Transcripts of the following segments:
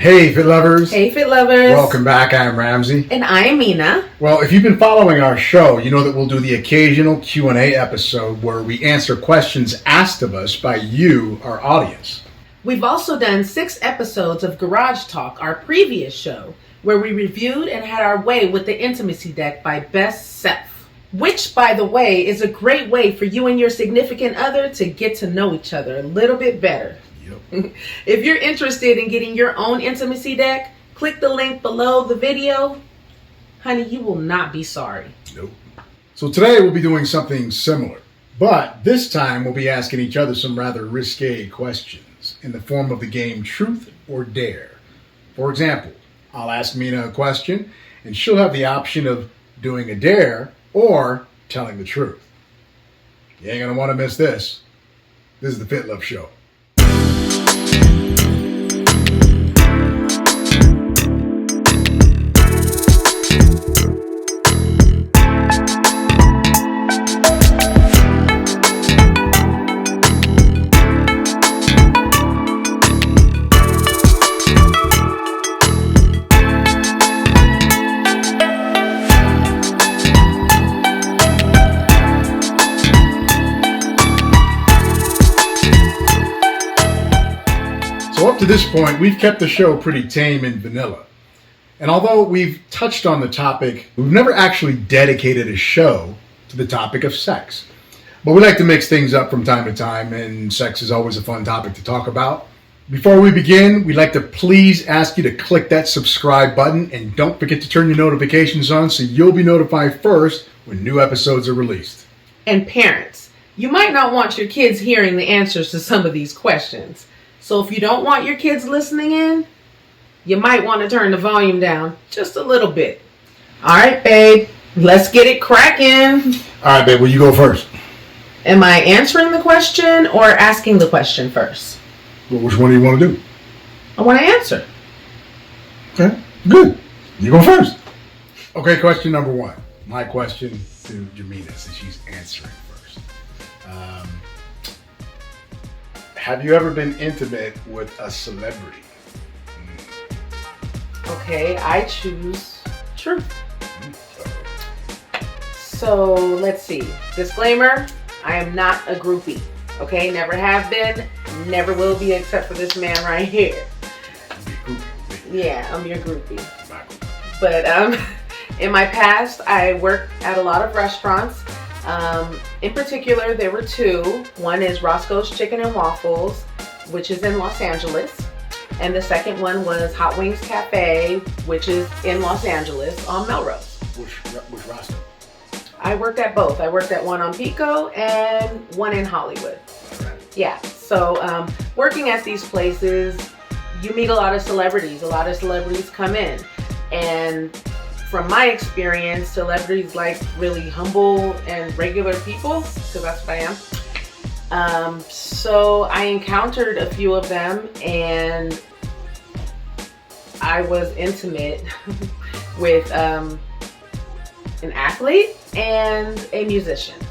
Hey FitLovers! Hey FitLovers! Welcome back, I'm Ramsey. And I'm Mina. Well, if you've been following our show, you know that we'll do the occasional Q&A episode where we answer questions asked of us by you, our audience. We've also done 6 episodes of Garage Talk, our previous show, where we reviewed and had our way with the Intimacy Deck by Best Self, which, by the way, is a great way for you and your significant other to get to know each other a little bit better. Yep. If you're interested in getting your own intimacy deck, click the link below the video. Honey, you will not be sorry. Nope. So today we'll be doing something similar, but this time we'll be asking each other some rather risque questions in the form of the game Truth or Dare. For example, I'll ask Mina a question and she'll have the option of doing a dare or telling the truth. You ain't gonna want to miss this. This is the FitLove Show. So up to this point, we've kept the show pretty tame and vanilla. And although we've touched on the topic, we've never actually dedicated a show to the topic of sex. But we like to mix things up from time to time, and sex is always a fun topic to talk about. Before we begin, we'd like to please ask you to click that subscribe button, and don't forget to turn your notifications on so you'll be notified first when new episodes are released. And parents, you might not want your kids hearing the answers to some of these questions. So if you don't want your kids listening in, you might want to turn the volume down just a little bit. All right, babe, let's get it cracking. All right, babe, well, you go first. Am I answering the question or asking the question first? Well, which one do you want to do? I want to answer. Okay, good. You go first. Okay, question number 1. My question to Jamina, since she's answering first. Have you ever been intimate with a celebrity? Okay, I choose truth. So let's see. Disclaimer, I am not a groupie. Okay, never have been, never will be except for this man right here. Yeah, I'm your groupie. But in my past, I worked at a lot of restaurants. In particular, there were 2. One is Roscoe's Chicken and Waffles, which is in Los Angeles. And the second one was Hot Wings Cafe, which is in Los Angeles on Melrose. Which Roscoe? I worked at both. I worked at one on Pico and one in Hollywood. All right. Yeah, so working at these places, you meet a lot of celebrities. A lot of celebrities come in. And from my experience, celebrities like really humble and regular people, because that's what I am. So I encountered a few of them, and I was intimate with an athlete and a musician.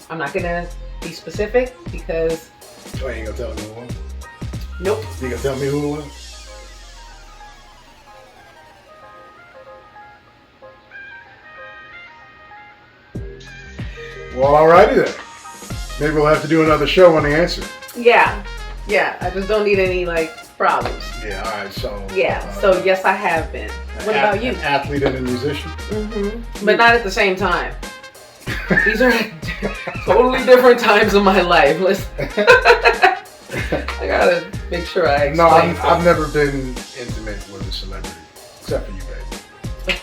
I'm not gonna be specific because... Oh, you ain't gonna tell me who it was? Nope. You gonna tell me who it was? Well, alrighty then. Maybe we'll have to do another show on the answer. Yeah, I just don't need any problems. Yeah, alright, so... Yeah, so yes, I have been. What about you? An athlete and a musician? Mm-hmm. But not at the same time. These are totally different times of my life. Listen. I gotta make sure I explain. No, I've never been intimate with a celebrity, except for you, baby.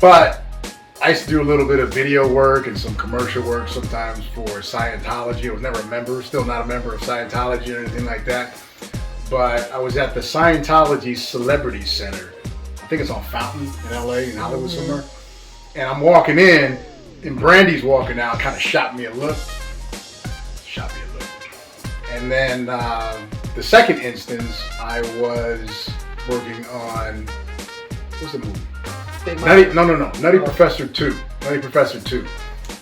But I used to do a little bit of video work and some commercial work sometimes for Scientology. I was never a member, still not a member of Scientology or anything like that. But I was at the Scientology Celebrity Center. I think it's on Fountain in LA, in Hollywood somewhere. And I'm walking in, and Brandy's walking out, kind of shot me a look. And then the second instance, I was working on, what's the movie? Nutty Professor 2. Nutty Professor 2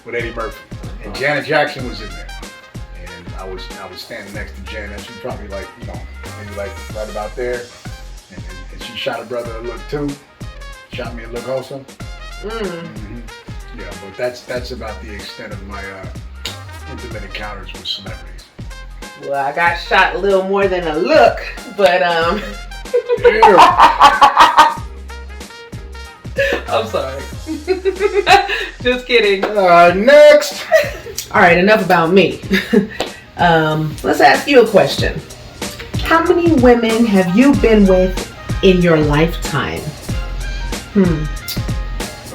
with Eddie Murphy. And Janet Jackson was in there. And I was standing next to Janet. She was probably maybe like right about there. And she shot her brother a look too. Shot me a look also. Yeah, but that's about the extent of my intimate encounters with celebrities. Well, I got shot a little more than a look, but I'm sorry. Just kidding. Next. All right, enough about me. Let's ask you a question. How many women have you been with in your lifetime?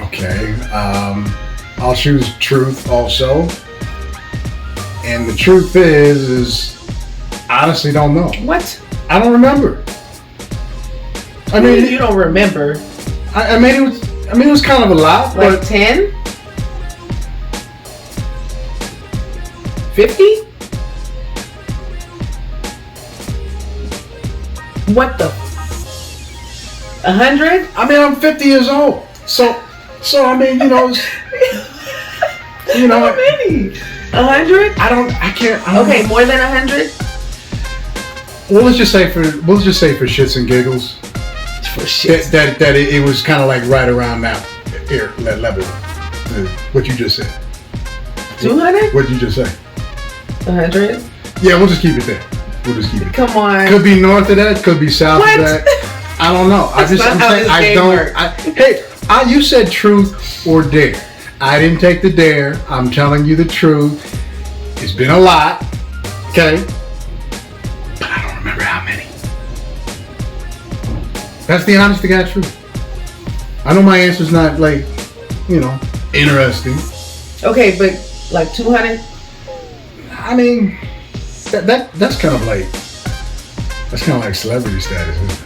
Okay. I'll choose truth also. And the truth is I honestly don't know. What? I don't remember. I mean, you don't remember? I mean, it was kind of a lot. Like 10? 50? What the? 100? I mean, I'm 50 years old. So I mean, you know, How many? 100? I can't. Okay, more than 100? Well, let's just say for shits and giggles. For shits. That it was kind of like right around that level. What you just said. 200? What you just say? 100? Yeah, we'll just keep it there. Come on. Could be north of that. Could be south of that. I don't know. You said truth or dare. I didn't take the dare. I'm telling you the truth. It's been a lot. Okay. But I don't remember how many. That's the honest to God truth. I know my answer's not like, interesting. Okay, but like 200? I mean, that's kind of like celebrity status, isn't it?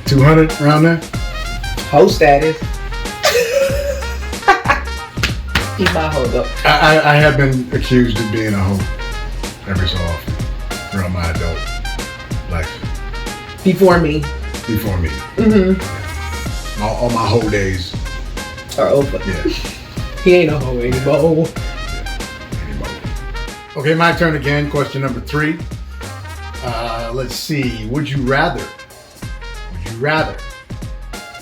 200 around there? Hoe status. Keep my hoe though. I have been accused of being a hoe every so often throughout my adult life. Before me. Mm-hmm. All my hoe days are over. Yeah. He ain't a hoe anymore. Okay, my turn again. Question number 3. Let's see. Would you rather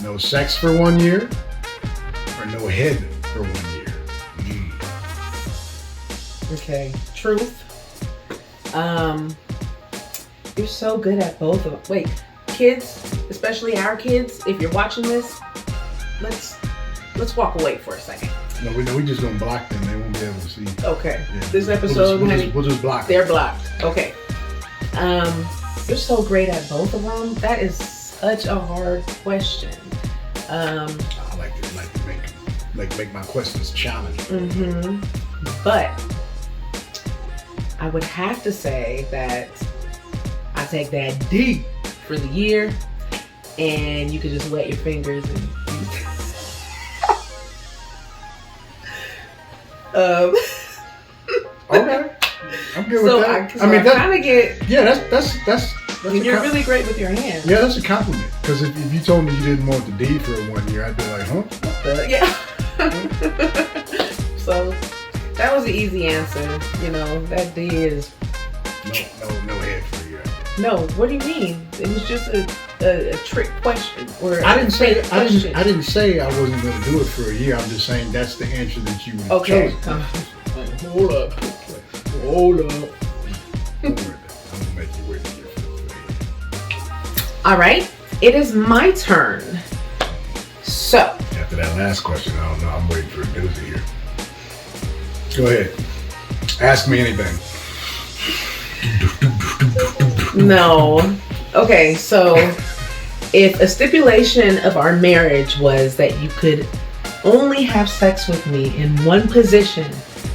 no sex for 1 year or no head for 1 year? Okay. Truth. You're so good at both of them. Wait, kids, especially our kids, if you're watching this, let's walk away for a second. No, we just gonna block them. They won't be able to see. Okay. Yeah. This episode, we'll just block them. They're blocked. Okay. You're so great at both of them. That is such a hard question. I like to make my questions challenging. But I would have to say that I take that D for the year, and you could just wet your fingers and Okay, I'm good with that. I mean, kind of get. Yeah, that's you're really great with your hands. Yeah, that's a compliment. Because if you told me you didn't want the D for 1 year, I'd be like, huh? Yeah. So that was the easy answer. That D is no head for a year. No, what do you mean? It was just a trick question, or I didn't say I wasn't going to do it for a year. I'm just saying that's the answer that you would have chosen. Hold up. I'm gonna make you wait a year for the All right, it is my turn. So after that last question, I don't know. I'm waiting for a doozy here. Go ahead. Ask me anything. No. Okay, so if a stipulation of our marriage was that you could only have sex with me in one position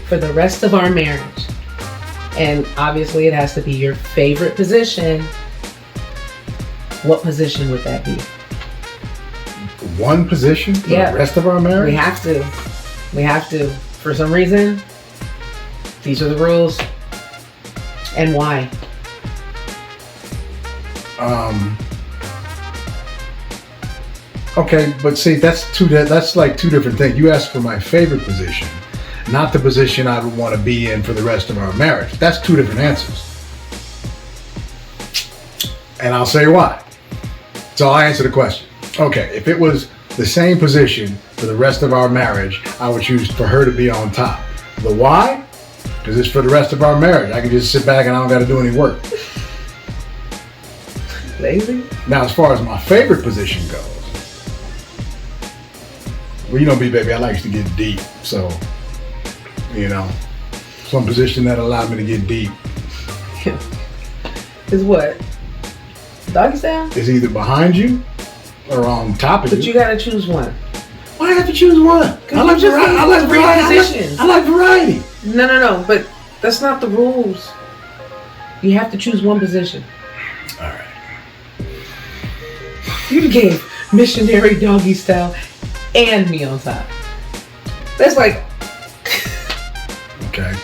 for the rest of our marriage, and obviously it has to be your favorite position, what position would that be? One position for the rest of our marriage? We have to. For some reason, these are the rules. And why? Okay, but see, that's like two different things. You asked for my favorite position, not the position I would want to be in for the rest of our marriage. That's two different answers. And I'll say why. So I'll answer the question. Okay, if it was the same position for the rest of our marriage, I would choose for her to be on top. The why? Because it's for the rest of our marriage. I can just sit back and I don't got to do any work. Lazy? Now, as far as my favorite position goes, well, you know me, baby, I like to get deep. So, you know, some position that allowed me to get deep is what? Doggy style? is either behind you or on top of you. But you gotta choose one. Why do I have to choose one? I like variety. I like variety. No. But that's not the rules. You have to choose one position. All right. You gave missionary doggy style and me on top. That's like. Okay.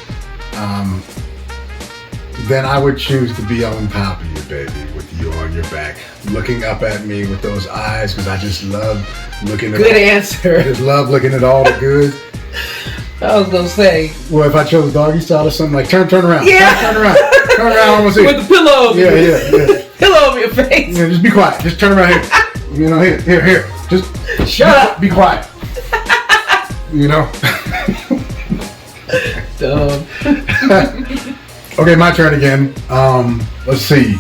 Then I would choose to be on top of you, baby, with you on your back, looking up at me with those eyes, because I just love looking at Good answer. I just love looking at all the good. I was gonna say. Well, if I chose doggy style or something, like turn around. Yeah. Turn around. Turn around. I want to see. With the pillow over your Yeah. pillow over your face. Yeah, just be quiet. Just turn around here. You know, here. Just Shut up. Be quiet. You know? Dumb. Okay, my turn again. Let's see.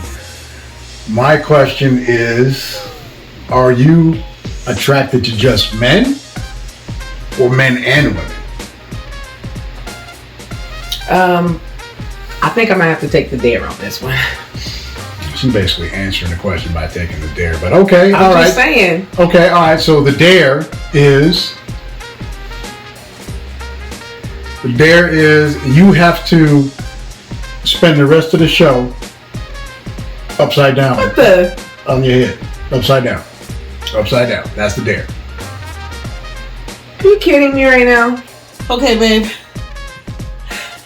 My question is, are you attracted to just men or men and women? I think I'm gonna have to take the dare on this one. She's basically answering the question by taking the dare, but okay, I'm all right. just saying. Okay, all right. So the dare is you have to spend the rest of the show upside down. What the? On your head. Upside down. Upside down. That's the dare. Are you kidding me right now? Okay, babe.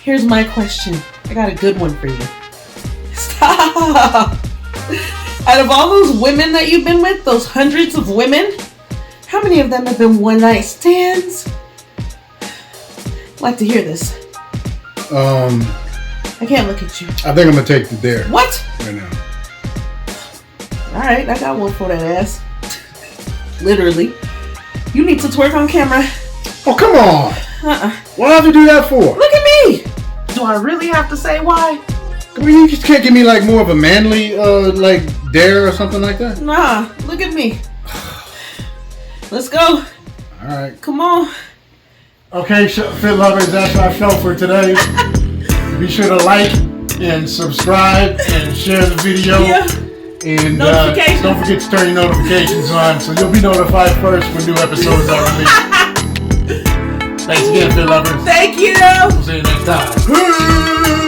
Here's my question. I got a good one for you. Stop! Out of all those women that you've been with, those hundreds of women, how many of them have been one-night stands? I'd like to hear this. I can't look at you. I think I'm gonna take the dare. What? Right now. Alright, I got one for that ass. Literally. You need to twerk on camera. Oh, come on! What do I have to do that for? Look at me! Do I really have to say why? Well, you just can't give me like more of a manly like dare or something like that. Nah, look at me. Let's go. All right. Come on. Okay, Fit Lovers, that's our show for today. Be sure to like and subscribe and share the video. Yeah. And Notifications. don't forget to turn your notifications on so you'll be notified first when new episodes are released. Thanks again, Fit Lovers. Thank you. We'll see you next time.